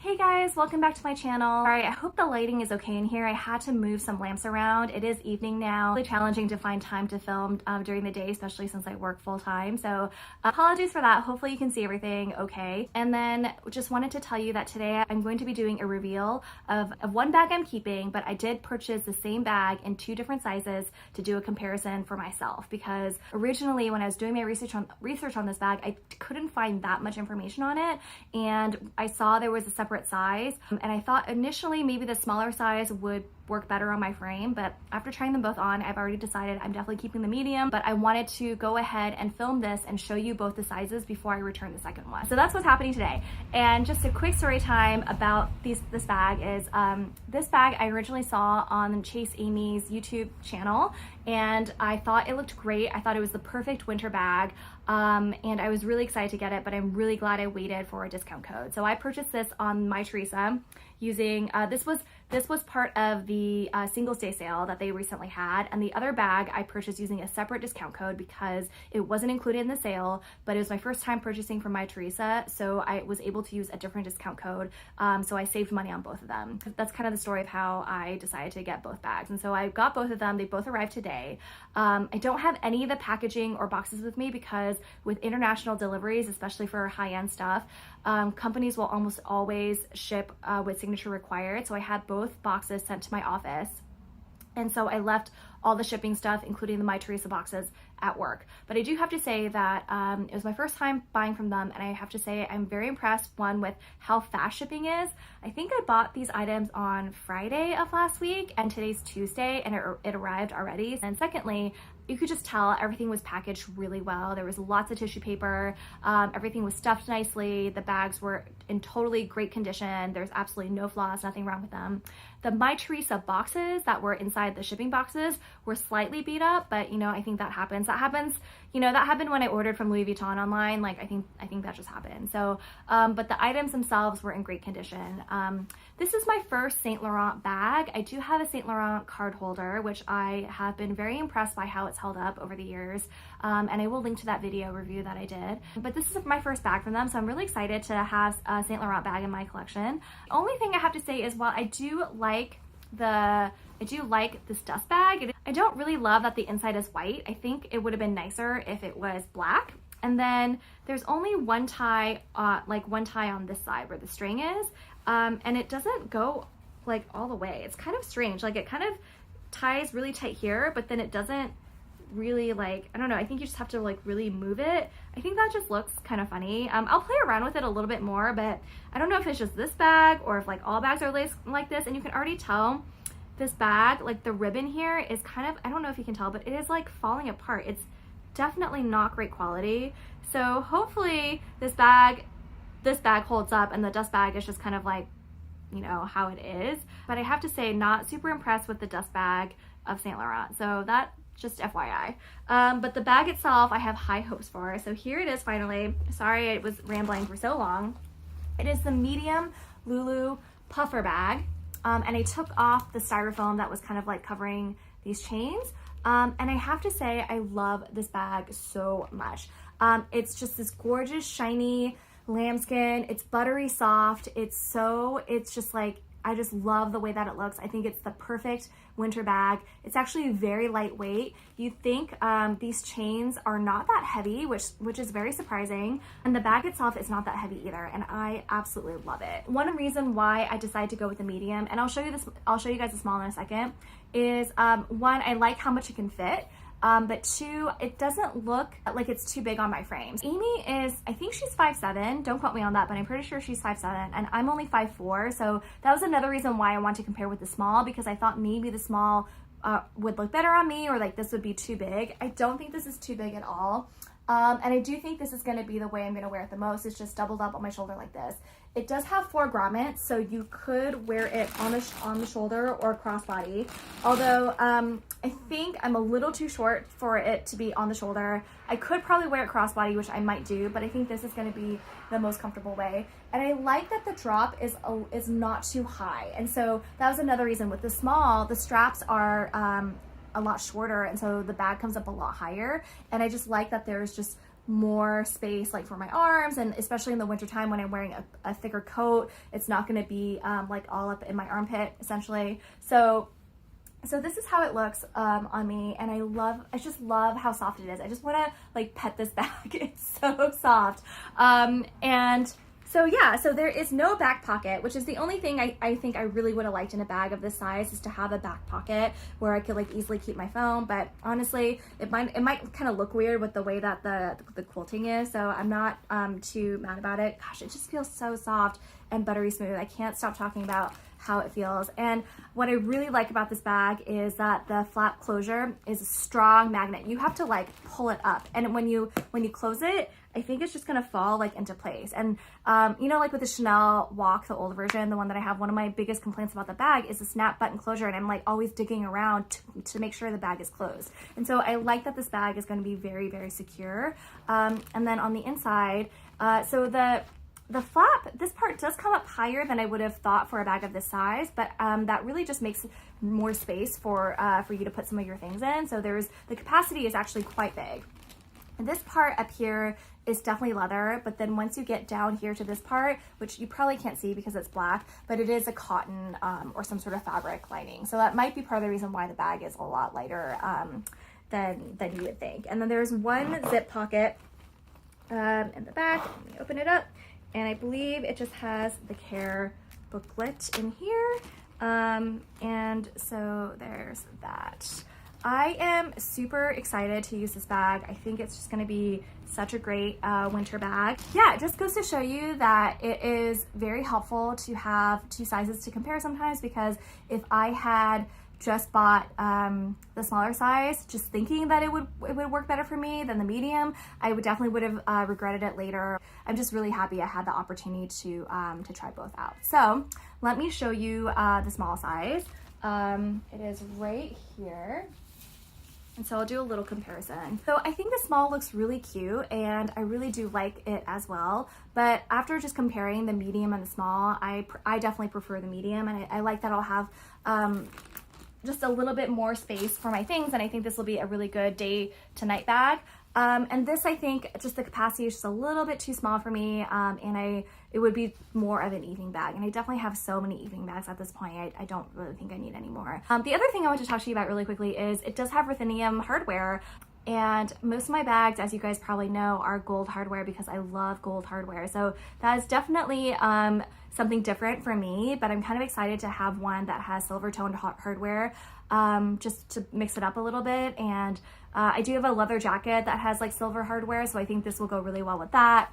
Hey guys, welcome back to my channel. Alright, I hope the lighting is okay in here. I had to move some lamps around. It is evening now. Really challenging to find time to film during the day, especially since I work full time. So apologies for that. Hopefully you can see everything okay. And then just wanted to tell you that today I'm going to be doing a reveal of one bag I'm keeping, but I did purchase the same bag in two different sizes to do a comparison for myself, because originally when I was doing my research on this bag, I couldn't find that much information on it, and I saw there was a separate size, and I thought initially maybe the smaller size would work better on my frame, but after trying them both on, I've already decided I'm definitely keeping the medium. But I wanted to go ahead and film this and show you both the sizes before I return the second one. So that's what's happening today. And just a quick story time about this bag is this bag I originally saw on Chase Amy's YouTube channel, and I thought it looked great. I thought it was the perfect winter bag, and I was really excited to get it, but I'm really glad I waited for a discount code. So I purchased this on My Teresa using this was part of the Singles Day sale that they recently had, and the other bag I purchased using a separate discount code because it wasn't included in the sale, but it was my first time purchasing from My Teresa, so I was able to use a different discount code, so I saved money on both of them. That's kind of the story of how I decided to get both bags, and so I got both of them. They both arrived today. I don't have any of the packaging or boxes with me because with international deliveries, especially for high-end stuff, companies will almost always ship with signature required, so I had both boxes sent to my office, and so I left all the shipping stuff, including the My Teresa boxes, at work. But I do have to say that it was my first time buying from them, and I have to say I'm very impressed, one, with how fast shipping is. I think I bought these items on Friday of last week, and today's Tuesday, and it arrived already. And secondly, you could just tell everything was packaged really well. There was lots of tissue paper. Everything was stuffed nicely. The bags were in totally great condition. There's absolutely no flaws, nothing wrong with them. The My Teresa boxes that were inside the shipping boxes were slightly beat up, but you know, I think that happens. That happened when I ordered from Louis Vuitton online. Like I think that just happened. So, but the items themselves were in great condition. This is my first Saint Laurent bag. I do have a Saint Laurent card holder, which I have been very impressed by how it's held up over the years. And I will link to that video review that I did. But this is my first bag from them, so I'm really excited to have a Saint Laurent bag in my collection. The only thing I have to say is, while I do like this dust bag, I don't really love that the inside is white. I think it would have been nicer if it was black. And then there's only one tie on this side where the string is, and it doesn't go like all the way. It's kind of strange. Like it kind of ties really tight here, but then it doesn't really, like, I don't know, I think you just have to like really move it. I think that just looks kind of funny. I'll play around with it a little bit more, but I don't know if it's just this bag or if like all bags are laced like this. And you can already tell this bag, like the ribbon here is kind of, I don't know if you can tell, but it is like falling apart. It's definitely not great quality. So hopefully this bag holds up, and the dust bag is just kind of like, you know, how it is. But I have to say, not super impressed with the dust bag of Saint Laurent. So that, just FYI. But the bag itself, I have high hopes for. So here it is finally. Sorry I was rambling for so long. It is the medium Loulou puffer bag. And I took off the styrofoam that was kind of like covering these chains. And I have to say, I love this bag so much. It's just this gorgeous, shiny lambskin. It's buttery soft. It's just like, I just love the way that it looks. I think it's the perfect winter bag. It's actually very lightweight. You think these chains are not that heavy, which is very surprising. And the bag itself is not that heavy either, and I absolutely love it. One reason why I decided to go with the medium, and I'll show you guys the small in a second, is one, I like how much it can fit. But two, it doesn't look like it's too big on my frames. Amy is, I think she's 5'7", don't quote me on that, but I'm pretty sure she's 5'7", and I'm only 5'4", so that was another reason why I want to compare with the small, because I thought maybe the small would look better on me, or like this would be too big. I don't think this is too big at all. And I do think this is going to be the way I'm going to wear it the most. It's just doubled up on my shoulder like this. It does have 4 grommets, so you could wear it on the shoulder or crossbody. Although I think I'm a little too short for it to be on the shoulder. I could probably wear it crossbody, which I might do, but I think this is going to be the most comfortable way. And I like that the drop is not too high. And so that was another reason. With the small, the straps are a lot shorter, and so the bag comes up a lot higher. And I just like that there's just more space like for my arms, and especially in the wintertime when I'm wearing a thicker coat, it's not going to be like all up in my armpit essentially. So this is how it looks on me, and I just love how soft it is. I just want to like pet this bag. It's so soft. And so yeah, so there is no back pocket, which is the only thing I think I really would have liked in a bag of this size, is to have a back pocket where I could like easily keep my phone. But honestly, it might kind of look weird with the way that the quilting is. So I'm not too mad about it. Gosh, it just feels so soft and buttery smooth. I can't stop talking about how it feels. And what I really like about this bag is that the flap closure is a strong magnet. You have to like pull it up, and when you close it, I think it's just gonna fall like into place. And you know, like with the Chanel Walk, the old version, the one that I have, one of my biggest complaints about the bag is the snap button closure, and I'm like always digging around to make sure the bag is closed. And so I like that this bag is gonna be very, very secure. And then on the inside, so the flap, this part does come up higher than I would have thought for a bag of this size, but that really just makes more space for you to put some of your things in. So the capacity is actually quite big. And this part up here is definitely leather, but then once you get down here to this part, which you probably can't see because it's black, but it is a cotton or some sort of fabric lining. So that might be part of the reason why the bag is a lot lighter than you would think. And then there's one zip pocket in the back. Let me open it up. And I believe it just has the care booklet in here. And so there's that. I am super excited to use this bag. I think it's just gonna be such a great winter bag. Yeah, it just goes to show you that it is very helpful to have two sizes to compare sometimes, because if I had just bought the smaller size, just thinking that it would work better for me than the medium, I definitely would have regretted it later. I'm just really happy I had the opportunity to try both out. So let me show you the small size. It is right here. And so I'll do a little comparison. So I think the small looks really cute, and I really do like it as well. But after just comparing the medium and the small, I definitely prefer the medium, and I like that I'll have just a little bit more space for my things, and I think this will be a really good day to night bag. And this, I think, just the capacity is just a little bit too small for me, and it would be more of an evening bag, and I definitely have so many evening bags at this point. I don't really think I need any more. The other thing I want to talk to you about really quickly is it does have ruthenium hardware, and most of my bags, as you guys probably know, are gold hardware because I love gold hardware. So that is definitely something different for me, but I'm kind of excited to have one that has silver toned hardware, just to mix it up a little bit. And I do have a leather jacket that has like silver hardware, so I think this will go really well with that.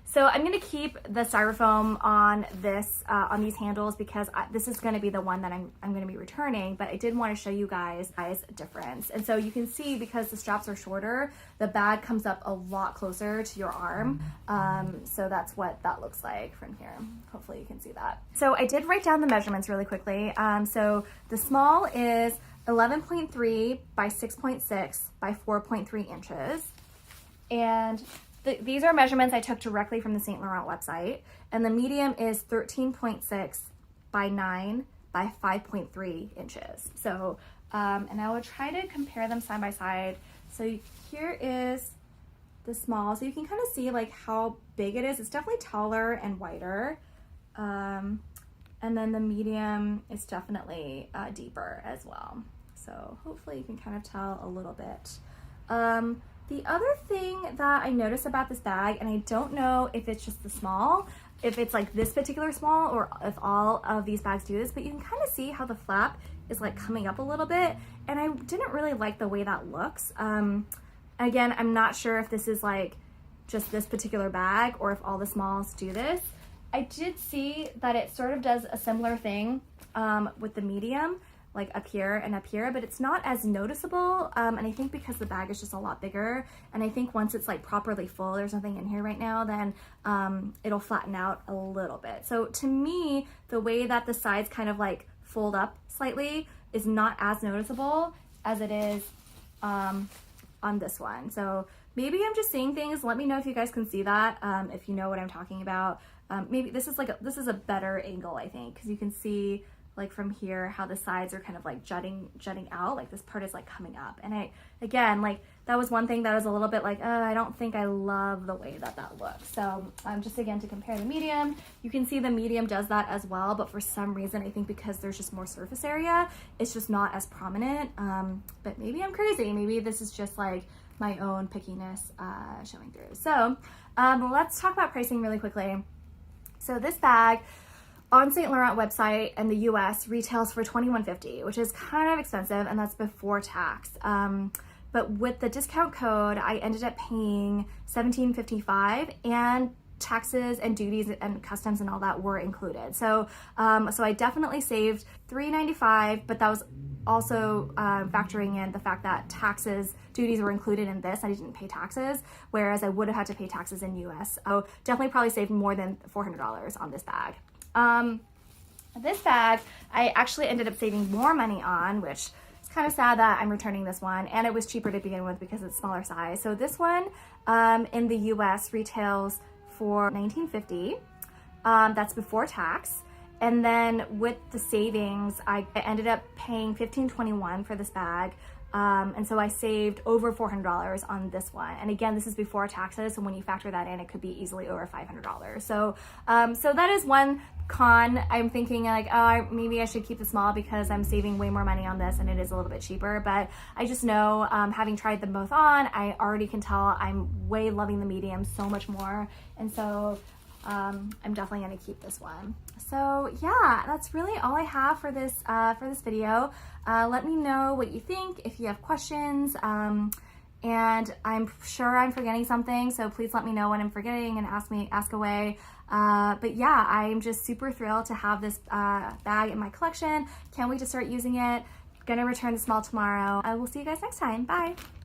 So I'm gonna keep the styrofoam on this on these handles because this is gonna be the one that I'm gonna be returning, but I did want to show you guys a difference. And so you can see, because the straps are shorter, the bag comes up a lot closer to your arm. So that's what that looks like from here. Hopefully you can see that. So I did write down the measurements really quickly. So the small is 11.3 by 6.6 by 4.3 inches. And these are measurements I took directly from the Saint Laurent website. And the medium is 13.6 by 9 by 5.3 inches. So, and I will try to compare them side by side. So here is the small. So you can kind of see like how big it is. It's definitely taller and wider. And then the medium is definitely deeper as well. So hopefully you can kind of tell a little bit. The other thing that I noticed about this bag, and I don't know if it's just the small, if it's like this particular small, or if all of these bags do this, but you can kind of see how the flap is like coming up a little bit, and I didn't really like the way that looks. Again, I'm not sure if this is like just this particular bag or if all the smalls do this. I did see that it sort of does a similar thing with the medium, like up here and up here, but it's not as noticeable. And I think because the bag is just a lot bigger, and I think once it's like properly full, there's nothing in here right now, then it'll flatten out a little bit. So to me, the way that the sides kind of like fold up slightly is not as noticeable as it is on this one. So maybe I'm just seeing things. Let me know if you guys can see that, if you know what I'm talking about. Maybe this is a better angle, I think, because you can see like from here, how the sides are kind of like jutting out, like this part is like coming up. And again, like that was one thing that was a little bit like, I don't think I love the way that looks. So just again, to compare the medium, you can see the medium does that as well, but for some reason, I think because there's just more surface area, it's just not as prominent. But maybe I'm crazy. Maybe this is just like my own pickiness showing through. So let's talk about pricing really quickly. So this bag on Saint Laurent website and the US retails for $21.50, which is kind of expensive, and that's before tax. But with the discount code, I ended up paying $17.55, and taxes and duties and customs and all that were included. So I definitely saved $3.95, but that was also factoring in the fact that taxes, duties were included in this. I didn't pay taxes, whereas I would have had to pay taxes in US. So definitely probably saved more than $400 on this bag. This bag, I actually ended up saving more money on, which is kind of sad that I'm returning this one, and it was cheaper to begin with because it's smaller size. So this one in the US retails for $19.50. That's before tax. And then with the savings, I ended up paying $15.21 for this bag. And so I saved over $400 on this one. And again, this is before taxes. So when you factor that in, it could be easily over $500. So that is one con. I'm thinking like, oh, maybe I should keep the small because I'm saving way more money on this and it is a little bit cheaper. But I just know, having tried them both on, I already can tell I'm way loving the medium so much more. And so I'm definitely gonna keep this one. So yeah, that's really all I have for this video. Let me know what you think, if you have questions, and I'm sure I'm forgetting something, so please let me know what I'm forgetting and ask away. But yeah, I'm just super thrilled to have this bag in my collection. Can't wait to start using it. Gonna return the small tomorrow. I will see you guys next time. Bye.